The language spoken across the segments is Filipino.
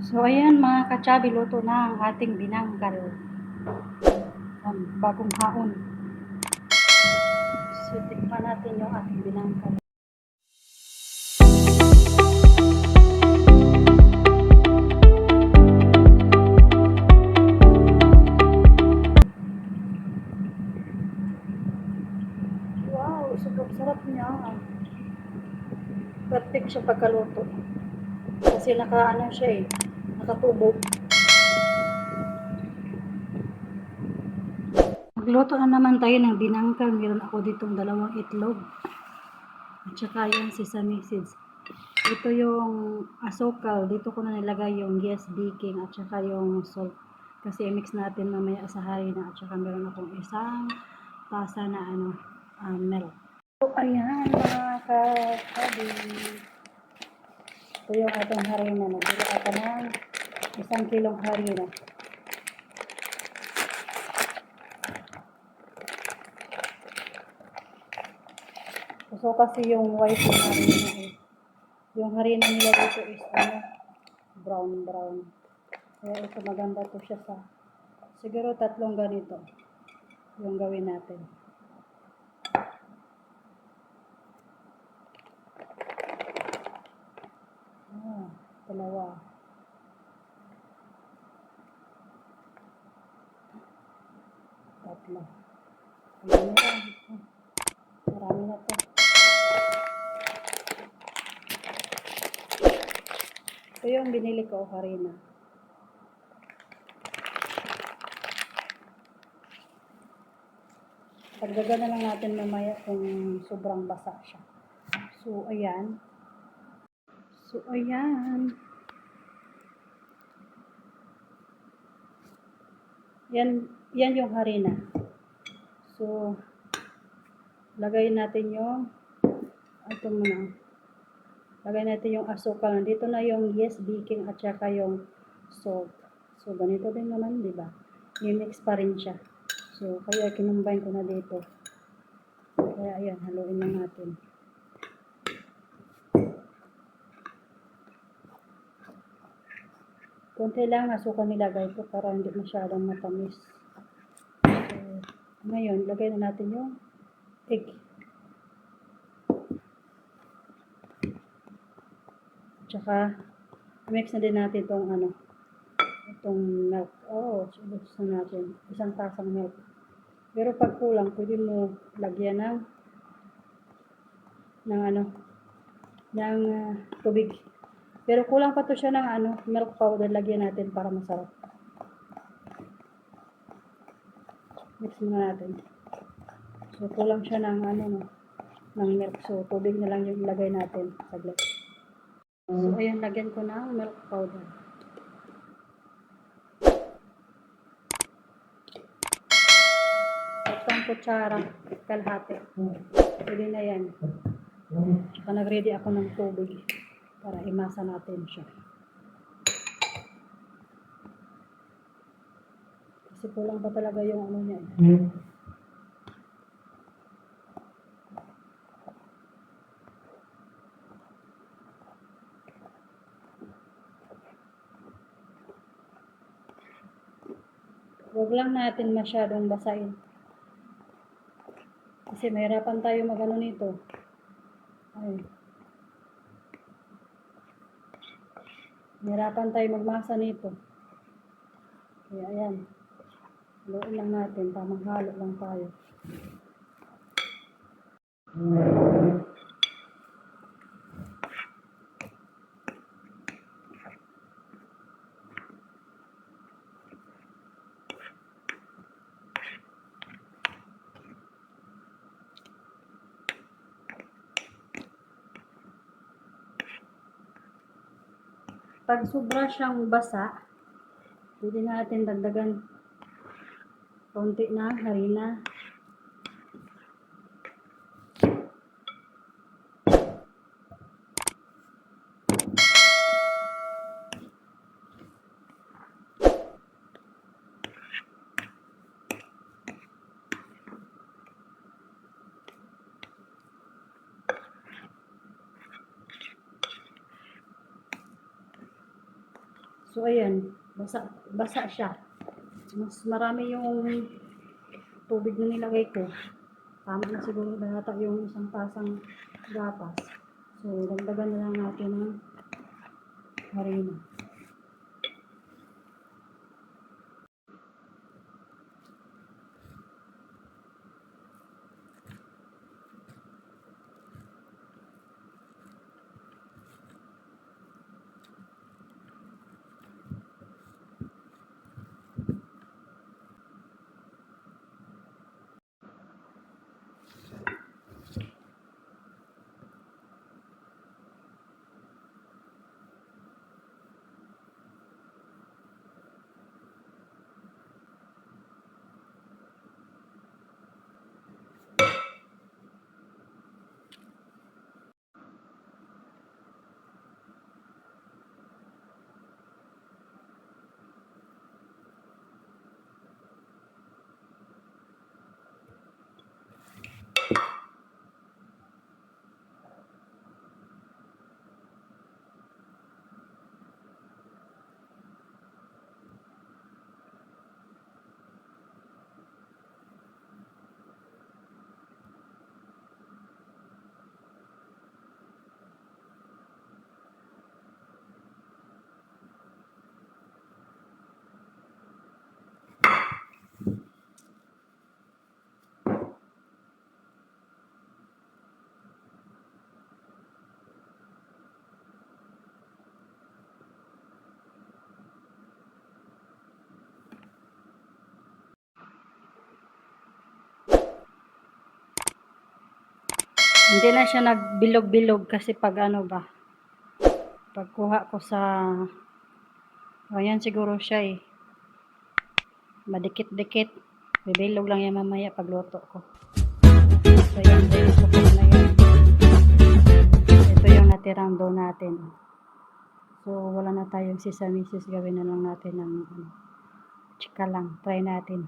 So ayan mga katsabi, luto na ang ating binangkal. Bagong haon. So tikman natin yung ating binangkal. Wow, super sarap niya. Perfect siya pagkaluto. Kasi nakaano siya eh, nakatubo. Magluto na naman tayo ng binangkal. Meron ako ditong 2 itlog. At saka yung sesame seeds. Ito yung asukal. Dito ko na nilagay yung yes baking at saka yung salt. Kasi i-mix natin mamaya sa harina. At saka meron akong isang tasa na milk. So ayan mga kakabi. Ito yung ating harina. Nagbili ako ng 1 kilong harina. So kasi yung white ng harina yung harina nila dito is brown. Kaya ito maganda to siya sa siguro 3 ganito yung gawin natin. Dalawa. Tatlo. Marami na to. Ito yung binili ko harina. Pagdagan na lang natin mamaya kung sobrang basa siya. So, ayan. Yan yung harina. So, lagay natin yung lagay natin yung asukal. Dito na yung yes baking at saka yung salt. So, ganito din naman, di ba? I-mix pa rin siya. So, kaya kinumbine ko na dito. Kaya, ayan, haluin na natin. Konti lang asukal nilagay ko para hindi masyadong matamis. So, ngayon, lagay na natin yung egg. Tsaka, mix na din natin itong milk. Subos na natin. 1 tasang milk. Pero pag kulang, pwede mo lagyan ng tubig. Pero kulang pa to siya ng milk powder. Lagyan natin para masarap. Mix muna natin. So, kulang siya ng milk. So, tubig na lang yung ilagay natin. Saglit. So, ayan, lagyan ko ng milk powder. Isang kutsara, kalahati. Pwede na yan. Saka nag-ready ako ng tubig para imasa natin siya. Kasi kulang pa talaga yung niya. Huwag lang natin masyadong basahin. Kasi mahirapan tayo mag-ano nito. Mahirapan tayo magmasa nito. Kaya ayan. Haluin lang natin. Tamang halo lang tayo. Pag sobra siyang basa, pwede natin dagdagan konti na harina. So, ayan. Basa siya. Mas marami yung tubig na nilagay ko. Tama na siguro nata yung isang pasang gatas. So, dagdagan na lang natin ng harina. Hindi na siya nagbilog-bilog kasi pag ano ba, pagkuha ko sa, ayan siguro siya eh, madikit-dikit. Bibilog lang yan mamaya pagluto ko. So yan, gusto ko na yun. Ito yung natirang dough natin. So wala na tayong sesame seeds, gawin na lang natin ng chika lang. Try natin.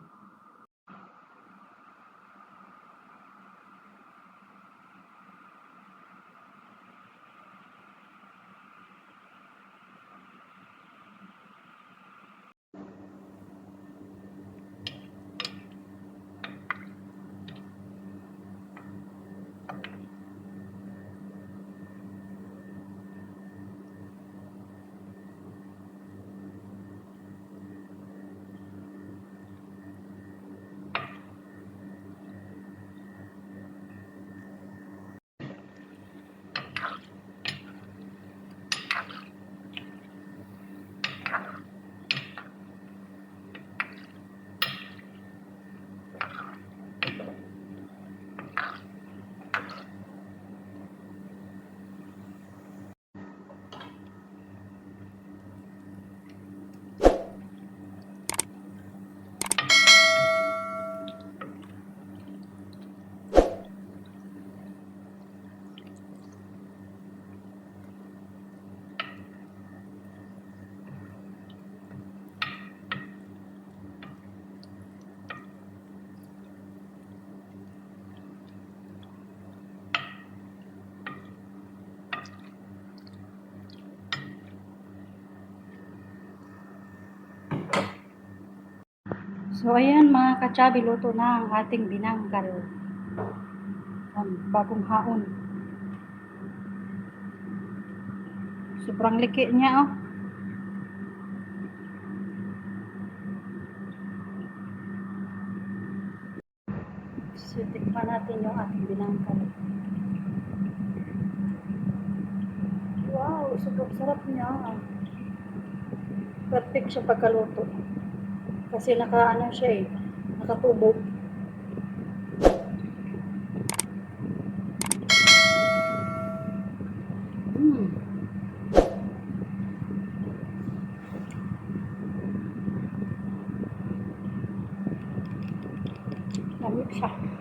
So ayan mga katsabi, luto na ang ating binangkal. Ang bagong haon. Sobrang liki niya oh. So tikman natin yung ating binangkal. Wow, sobrang sarap niya. Perfect siya pagkaluto. Kasi nakaano siya eh, nakatubo. Lamig siya.